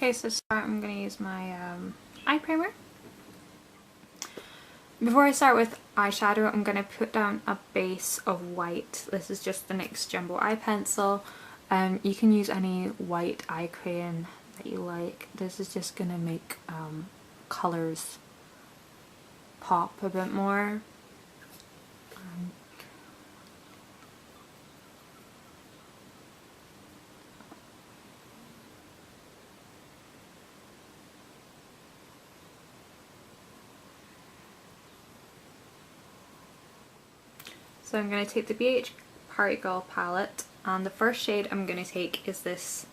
Okay, so to start I'm going to use my eye primer. Before I start with eyeshadow, I'm going to put down a base of white. This is just the NYX Jumbo Eye Pencil. You can use any white eye crayon that you like. This is just going to make colours pop a bit more. So I'm going to take the BH Party Girl palette, and the first shade I'm going to take is this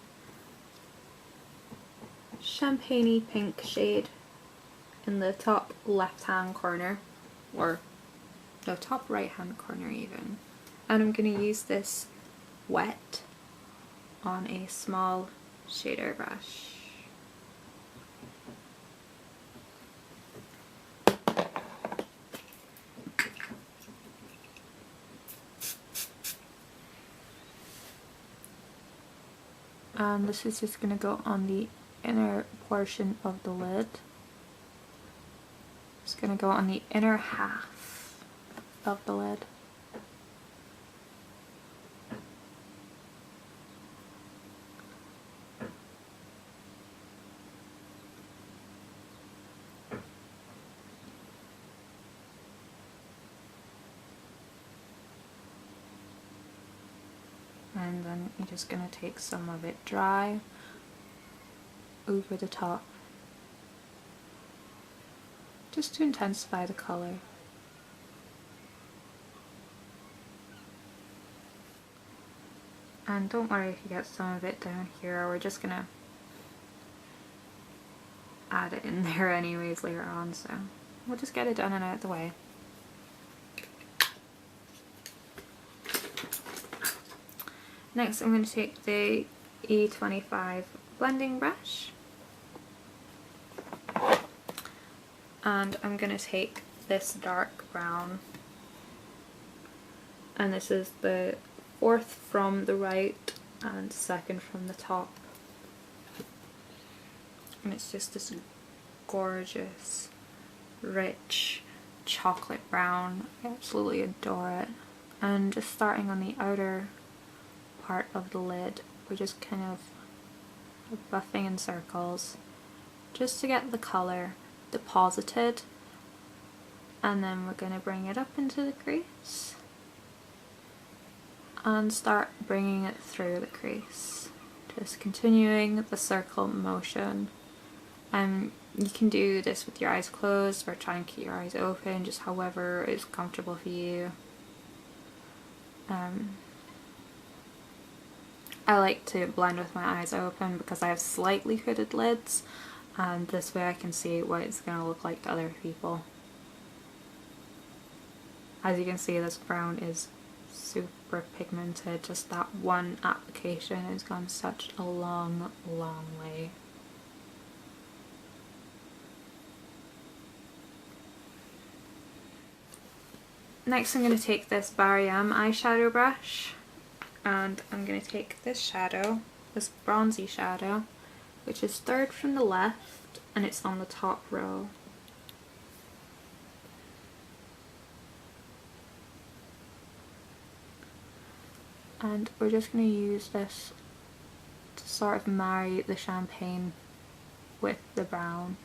champagne-y pink shade in the top left hand corner, or the top right hand corner even. And I'm going to use this wet on a small shader brush. And this is just going to go on the inner portion of the lid. It's going to go on the inner half of the lid. And then you're just going to take some of it dry over the top, just to intensify the colour. And don't worry if you get some of it down here, we're just going to add it in there anyways later on, so we'll just get it done and out of the way. Next I'm going to take the E25 blending brush, and I'm going to take this dark brown, and this is the fourth from the right and second from the top, and it's just this gorgeous rich chocolate brown. I absolutely adore it. And just starting on the outer part of the lid, we're just kind of buffing in circles just to get the colour deposited, and then we're going to bring it up into the crease and start bringing it through the crease, just continuing the circle motion. You can do this with your eyes closed or try and keep your eyes open, just however is comfortable for you. I like to blend with my eyes open because I have slightly hooded lids, and this way I can see what it's going to look like to other people. As you can see, this brown is super pigmented. Just that one application has gone such a long way. Next I'm going to take this Barry M eyeshadow brush, and I'm going to take this shadow, this bronzy shadow, which is third from the left, and it's on the top row. And we're just going to use this to sort of marry the champagne with the brown.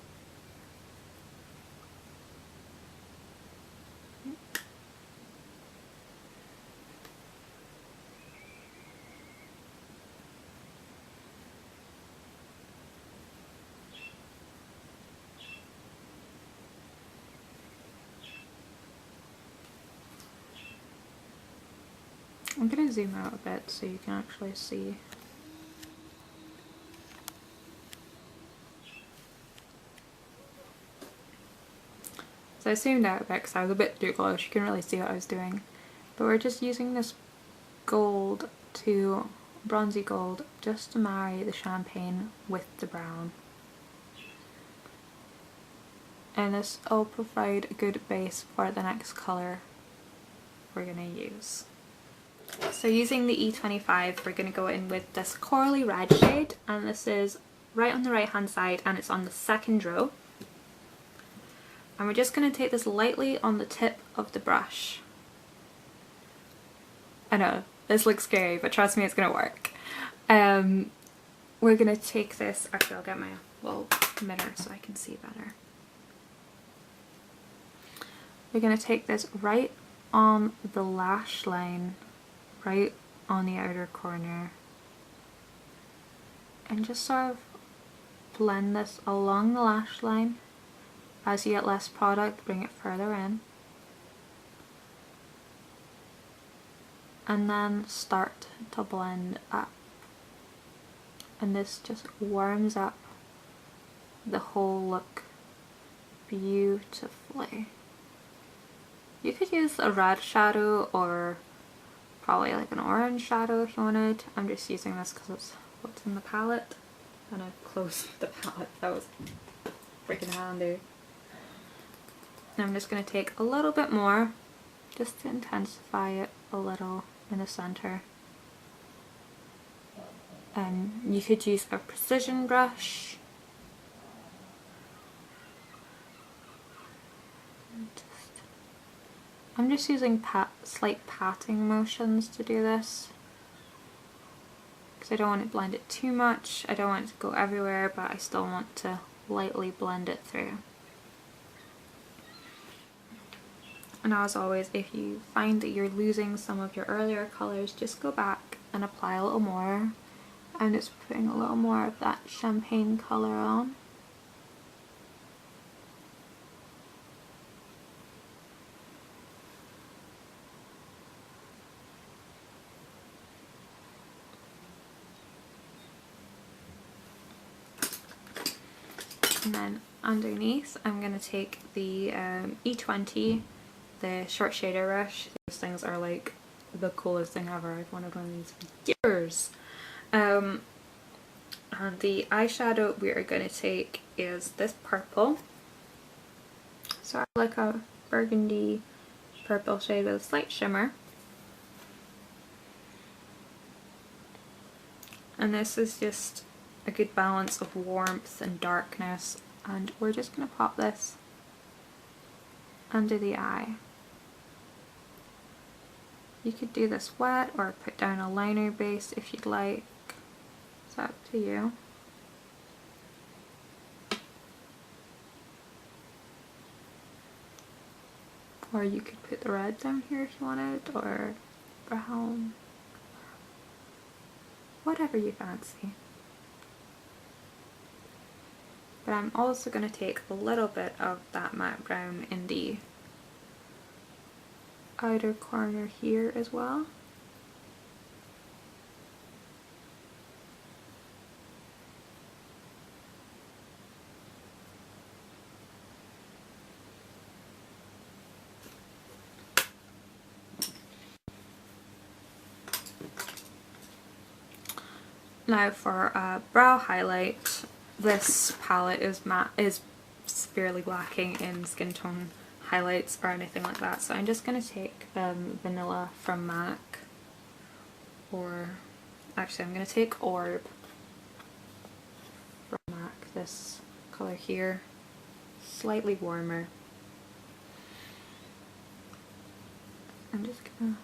I'm going to zoom out a bit so you can actually see. So I zoomed out a bit because I was a bit too close, you couldn't really see what I was doing. But we're just using this gold to bronzy gold just to marry the champagne with the brown. And this will provide a good base for the next colour we're going to use. So using the E25, we're going to go in with this corally red shade, and this is right on the right hand side, and it's on the second row. And we're just going to take this lightly on the tip of the brush. I know, this looks scary, but trust me, it's going to work. We're going to take this, actually I'll get my little mirror so I can see better. We're going to take this right on the lash line, right on the outer corner, and just sort of blend this along the lash line. As you get less product, bring it further in, and then start to blend up, and this just warms up the whole look beautifully. You could use a red shadow or probably like an orange shadow if you wanted. I'm just using this because it's what's in the palette, and I've closed the palette. That was freaking handy. And I'm just going to take a little bit more just to intensify it a little in the center. And you could use a precision brush. I'm just using slight patting motions to do this, because I don't want to blend it too much. I don't want it to go everywhere, but I still want to lightly blend it through. And as always, if you find that you're losing some of your earlier colours, just go back and apply a little more. I'm just putting a little more of that champagne colour on. And then underneath, I'm going to take the E20, the short shader brush. These things are like the coolest thing ever. I've wanted one of these for years. And the eyeshadow we are going to take is this purple. Sort of like a burgundy purple shade with a slight shimmer. And this is just a good balance of warmth and darkness, and we're just going to pop this under the eye. You could do this wet or put down a liner base if you'd like. It's up to you. Or you could put the red down here if you wanted, or brown. Whatever you fancy. But I'm also going to take a little bit of that matte brown in the outer corner here as well. Now for a brow highlight, this palette is severely lacking in skin tone highlights or anything like that, so I'm just going to take Vanilla from MAC, or actually I'm going to take Orb from MAC, this colour here, slightly warmer. I'm just going to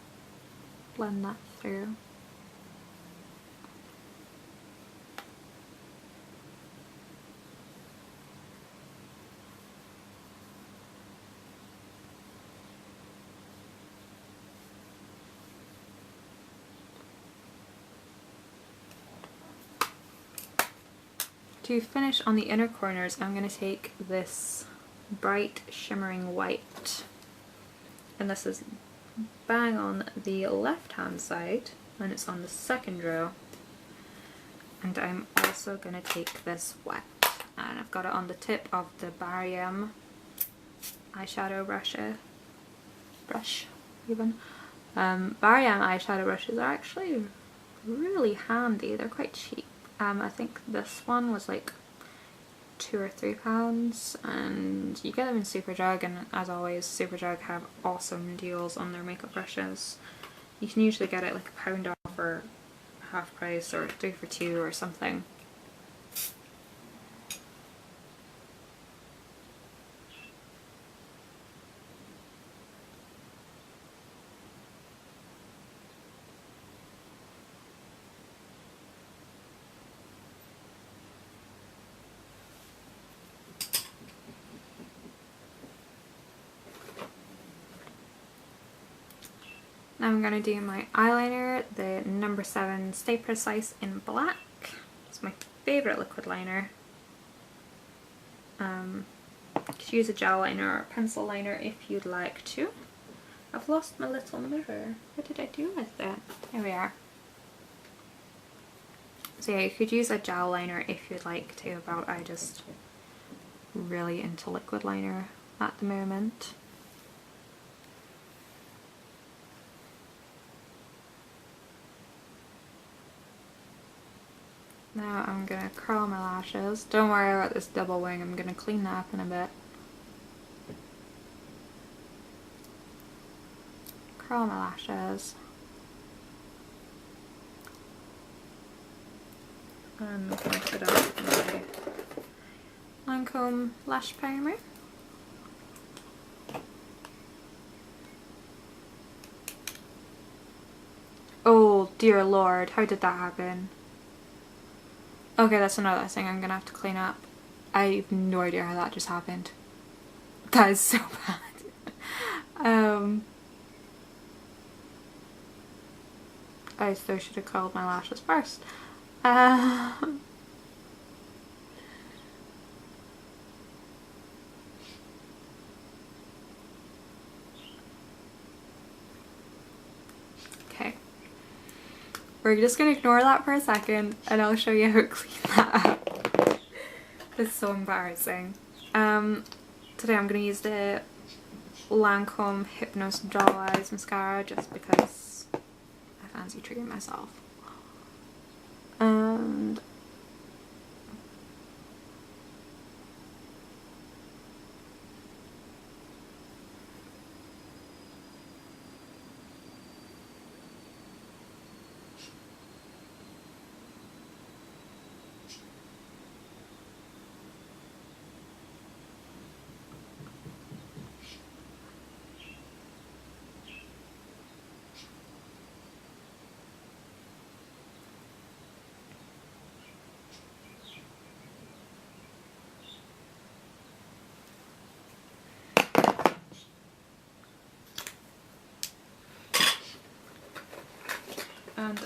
blend that through. To finish on the inner corners, I'm going to take this bright shimmering white, and this is bang on the left hand side, and it's on the second row. And I'm also going to take this wet, and I've got it on the tip of the Barium eyeshadow brush even. Barium eyeshadow brushes are actually really handy. They're quite cheap. I think this one was like £2 or £3, and you get them in Superdrug, and as always Superdrug have awesome deals on their makeup brushes. You can usually get it like £1 off or half price or 3 for 2 or something. Now I'm going to do my eyeliner, the number 7 Stay Precise in black. It's my favourite liquid liner. You could use a gel liner or a pencil liner if you'd like to. I've lost my little mirror. What did I do with it? Here we are. So yeah, you could use a gel liner if you'd like to, but I just really into liquid liner at the moment. Now I'm gonna curl my lashes. Don't worry about this double wing, I'm gonna clean that up in a bit. Curl my lashes. I'm going to put on my Lancome lash primer. Oh dear lord, how did that happen? Okay, that's another thing I'm gonna have to clean up. I have no idea how that just happened. That is so bad. I still should have curled my lashes first. Okay. We're just gonna ignore that for a second and I'll show you how to clean that up. It's so embarrassing. Today I'm gonna use the Lancome Hypnose Doll Eyes mascara just because I fancy treating myself. And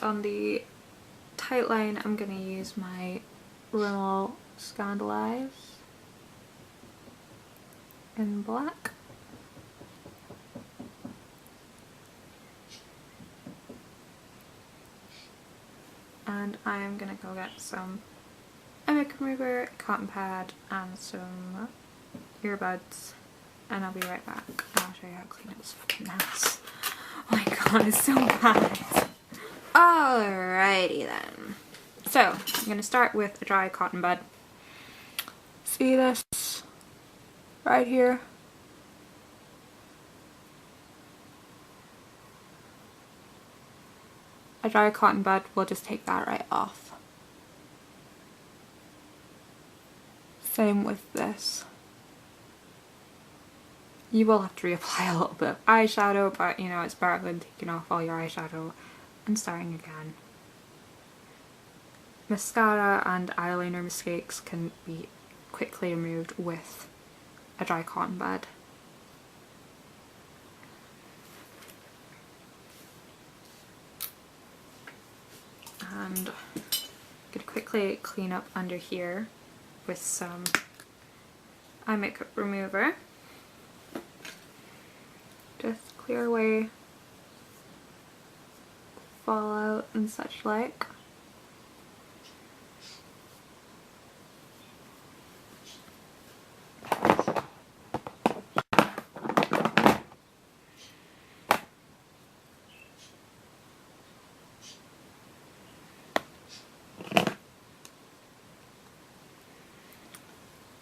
on the tight line I'm going to use my Rimmel Scandalize in black. And I am going to go get some eye makeup remover, cotton pad and some earbuds and I'll be right back and I'll show you how to clean up this fucking mess. Oh my god, it's so bad. Alrighty then. So, I'm going to start with a dry cotton bud. See this right here? A dry cotton bud, we'll just take that right off. Same with this. You will have to reapply a little bit of eyeshadow, but you know, it's better than taking off all your eyeshadow and starting again. Mascara and eyeliner mistakes can be quickly removed with a dry cotton bud. And I'm gonna quickly clean up under here with some eye makeup remover. Just clear away fallout and such like.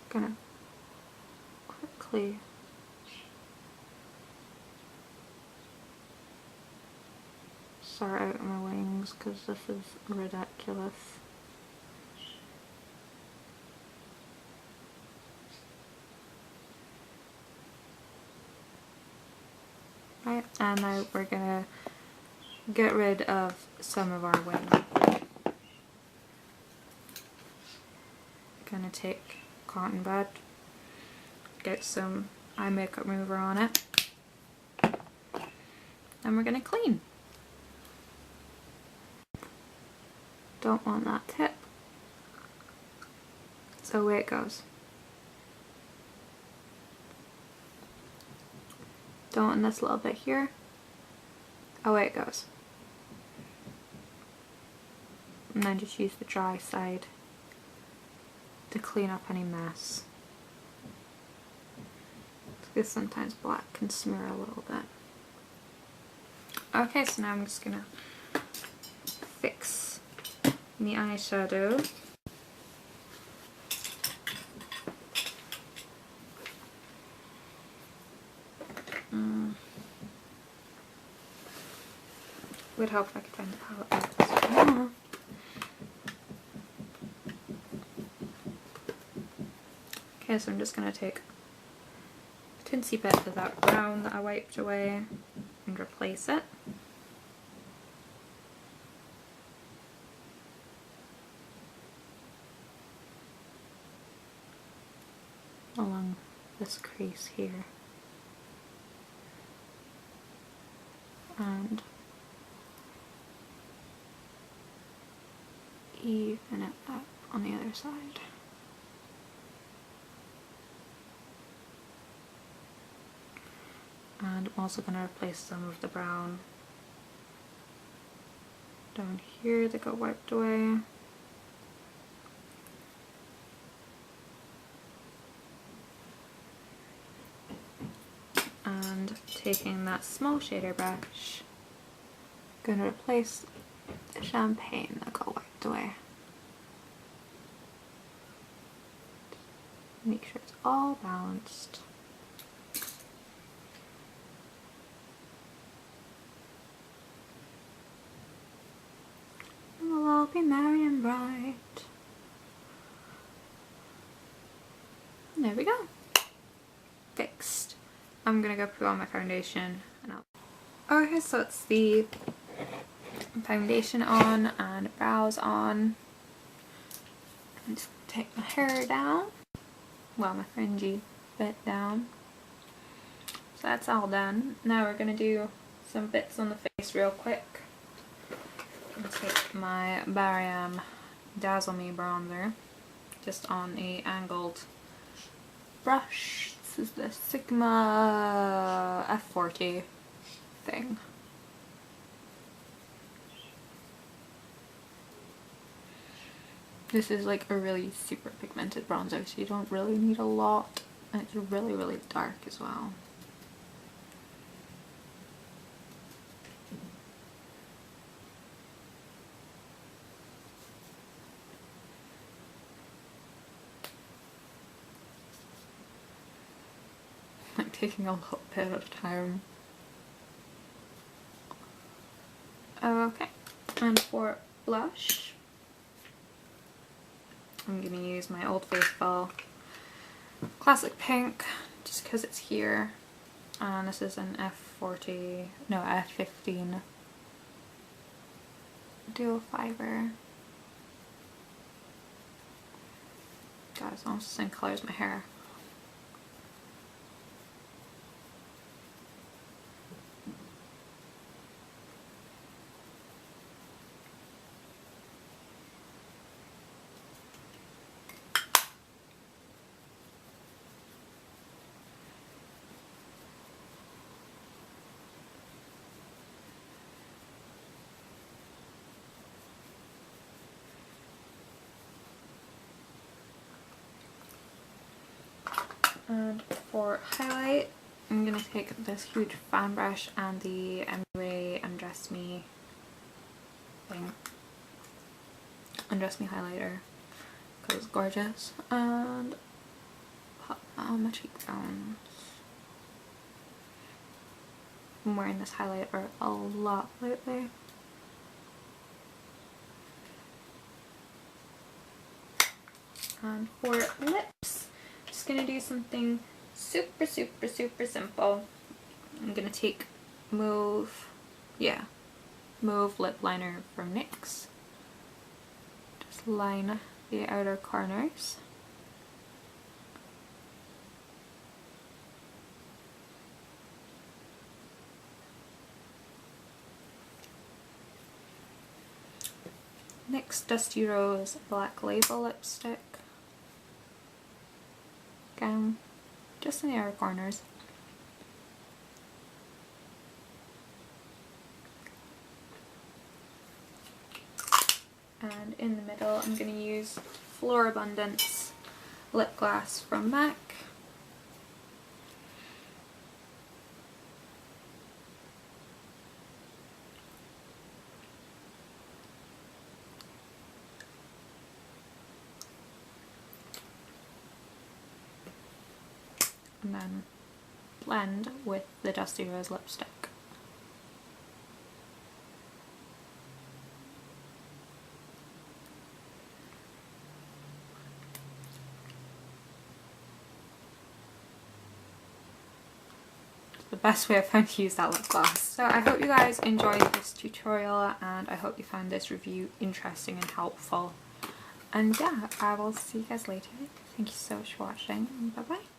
Gonna quickly sort out my wings because this is ridiculous. Right, and now we're gonna get rid of some of our wing. Gonna take cotton bud, get some eye makeup remover on it, Then we're going to clean. Don't want that tip. So away it goes. Don't want this little bit here. Away it goes. And then just use the dry side to clean up any mess. Because sometimes black can smear a little bit. Okay, so now I'm just gonna fix the eyeshadow. Would help if I could find the palette. Okay, so I'm just gonna take a tinsy bit of that brown that I wiped away and replace it. Along this crease here. And even it up on the other side. And I'm also going to replace some of the brown down here that got wiped away. And taking that small shader brush, I'm going to replace the champagne that got wiped away. Make sure it's all balanced. And we'll all be merry and bright. And there we go. Fixed. I'm gonna go put on my foundation and okay, so it's the foundation on and brows on. I'm just gonna take my hair down. Well, my fringy bit down. So that's all done. Now we're gonna do some bits on the face real quick. I'm gonna take my Barium Dazzle Me bronzer just on a angled brush. This is the Sigma F40 thing. This is like a really super pigmented bronzer, so you don't really need a lot, and it's really, really dark as well. Like taking a little bit of time. Okay, and for blush, I'm going to use my Old Faithful Classic Pink, just because it's here. And this is an F40, no, F15 dual fiber. God, it's almost the same color as my hair. And for highlight, I'm going to take this huge fan brush and the MUA Undress Me thing. Undress Me highlighter, because it's gorgeous. And pop that on my cheekbones. I'm wearing this highlighter a lot lately. And for lips, just gonna do something super simple. I'm gonna take Mauve lip liner from NYX. Just line the outer corners. NYX Dusty Rose Black Label lipstick. Again, just in the outer corners. And in the middle I'm going to use Flora Abundance lip gloss from MAC. And then blend with the Dusty Rose lipstick. The best way I found to use that lip gloss. So I hope you guys enjoyed this tutorial, and I hope you found this review interesting and helpful. And yeah, I will see you guys later. Thank you so much for watching. Bye bye.